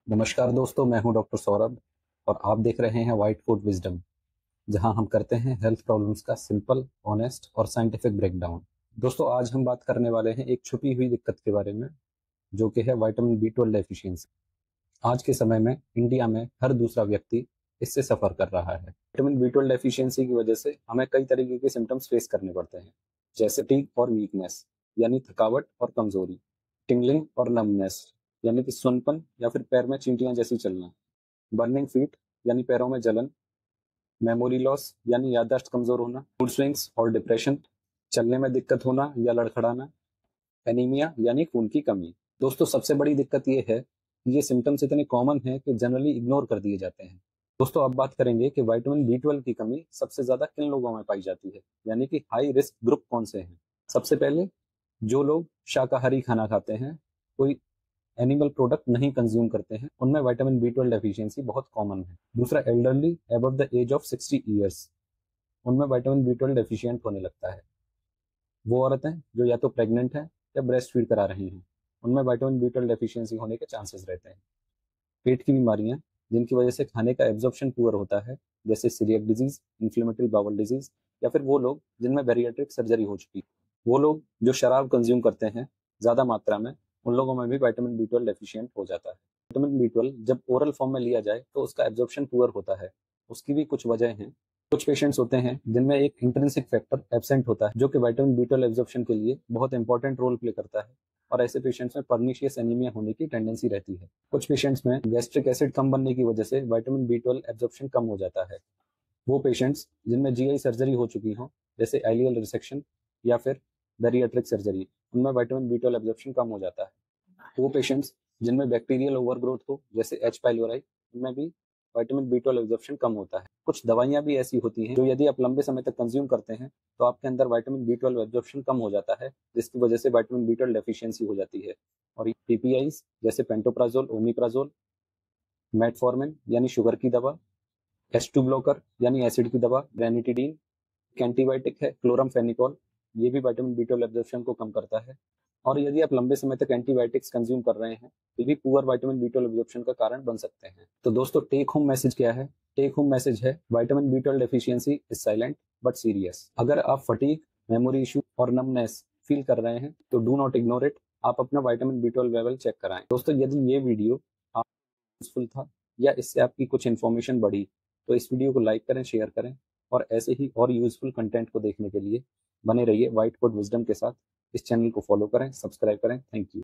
नमस्कार दोस्तों, मैं हूं डॉक्टर सौरभ और आप देख रहे हैं वाइट कोट विजडम, जहां हम करते हैं हेल्थ प्रॉब्लम्स का सिंपल, ऑनेस्ट और साइंटिफिक ब्रेकडाउन। दोस्तों, आज हम बात करने वाले हैं एक छुपी हुई दिक्कत के बारे में, जो कि है विटामिन B12 डेफिशिएंसी। आज के समय में इंडिया में हर दूसरा व्यक्ति इससे सफर कर रहा है। विटामिन B12 डेफिशिएंसी की वजह से हमें कई तरीके के सिम्टम्स फेस करने पड़ते हैं, जैसे फटीग और वीकनेस यानी थकावट और कमजोरी, टिंगलिंग और नमनेस यानी कि सुनपन या फिर पैर में चींटियां जैसी चलना, बर्निंग फीट यानी पैरों में जलन, मेमोरी लॉस यानी याददाश्त कमजोर होना, मूड स्विंग्स और डिप्रेशन, चलने में दिक्कत होना या लड़खड़ाना, एनीमिया यानी खून की कमी। दोस्तों, सबसे बड़ी दिक्कत ये है कि ये सिम्टम्स इतने कॉमन हैं कि जनरली इग्नोर कर दिए जाते हैं। दोस्तों, अब बात करेंगे कि विटामिन B12 की कमी सबसे ज्यादा किन लोगों में पाई जाती है, यानी कि हाई रिस्क ग्रुप कौन से हैं। सबसे पहले, जो लोग शाकाहारी खाना खाते हैं, कोई एनिमल प्रोडक्ट नहीं कंज्यूम करते हैं, उनमें विटामिन B12 डेफिशिएंसी बहुत कॉमन है। दूसरा, elderly above the age of 60 years, उनमें विटामिन B12 डेफिशिएंट होने लगता है। वो औरतें जो या तो प्रेग्नेंट हैं या ब्रेस्ट फीड करा रही हैं, उनमें विटामिन B12 डेफिशिएंसी होने के चांसेस रहते हैं। पेट की बीमारियां जिनकी वजह से खाने का एब्जॉर्प्शन पुअर होता है, जैसे celiac disease, inflammatory bowel disease, या फिर वो लोग जिनमें बैरिएट्रिक सर्जरी हो चुकी है। वो लोग जो शराब कंज्यूम करते हैं ज़्यादा मात्रा में, उन लोगों में भी विटामिन B12 डेफिशिएंट हो जाता है। विटामिन B12 जब ओरल फॉर्म में लिया जाए तो उसका एब्जॉर्प्शन पुअर होता है। उसकी भी कुछ वजह हैं। कुछ पेशेंट्स होते हैं जिनमें एक इंट्रिंसिक फैक्टर एब्सेंट होता है, जो कि विटामिन B12 एब्जॉर्प्शन के लिए बहुत इंपॉर्टेंट रोल प्ले करता है, और ऐसे पेशेंट्स में पर्निशियस एनीमिया होने की टेंडेंसी रहती है। कुछ पेशेंट्स में गैस्ट्रिक एसिड कम बनने की वजह से विटामिन B12 एब्जॉर्प्शन कम हो जाता है। वो पेशेंट्स जिनमें GI सर्जरी हो चुकी हो, जैसे एलियल रिसेक्शन या फिर बैरिएट्रिक सर्जरी, उनमें विटामिन B12 एब्जॉर्प्शन कम हो जाता है। वो पेशेंट्स जिनमें बैक्टीरियल ओवरग्रोथ हो, जैसे H पाइलोराई, उनमें भी विटामिन B12 एब्जॉर्प्शन कम होता है। कुछ दवाइयां भी ऐसी होती हैं जो यदि आप लंबे समय तक कंज्यूम करते हैं तो आपके अंदर विटामिन B12 एब्जॉर्प्शन कम हो जाता है, जिसकी वजह से विटामिन B12 डेफिशिएंसी हो जाती है। और PPIs जैसे पेंटोप्राजोल, ओमिप्राजोल, मेटफॉर्मिन यानी शुगर की दवा, H2 ब्लॉकर यानी एसिड की दवा, रेनिटिडीन एंटीबायोटिक है, क्लोरामफेनिकोल, ये भी विटामिन B12 एब्जॉर्प्शन को कम करता है। और यदि आप लंबे समय तक एंटीबायोटिक्स कंज्यूम कर रहे हैं तो भी पुअर विटामिन B12 एब्जॉर्प्शन का कारण बन सकते हैं। तो दोस्तों, टेक होम मैसेज क्या है? टेक होम मैसेज है, vitamin B12 deficiency is silent but serious. अगर आप फटीग, मेमोरी इशू और नमनेस फील कर रहे हैं तो डू नॉट इग्नोर इट। आप अपना विटामिन B12 लेवल चेक कराएं। दोस्तों, यदि ये वीडियो आप यूजफुल था या इससे आपकी कुछ इन्फॉर्मेशन बढ़ी तो इस वीडियो को लाइक करें, शेयर करें, और ऐसे ही और यूजफुल कंटेंट को देखने के लिए बने रहिए वाइट कोट विजडम के साथ। इस चैनल को फॉलो करें, सब्सक्राइब करें। Thank you.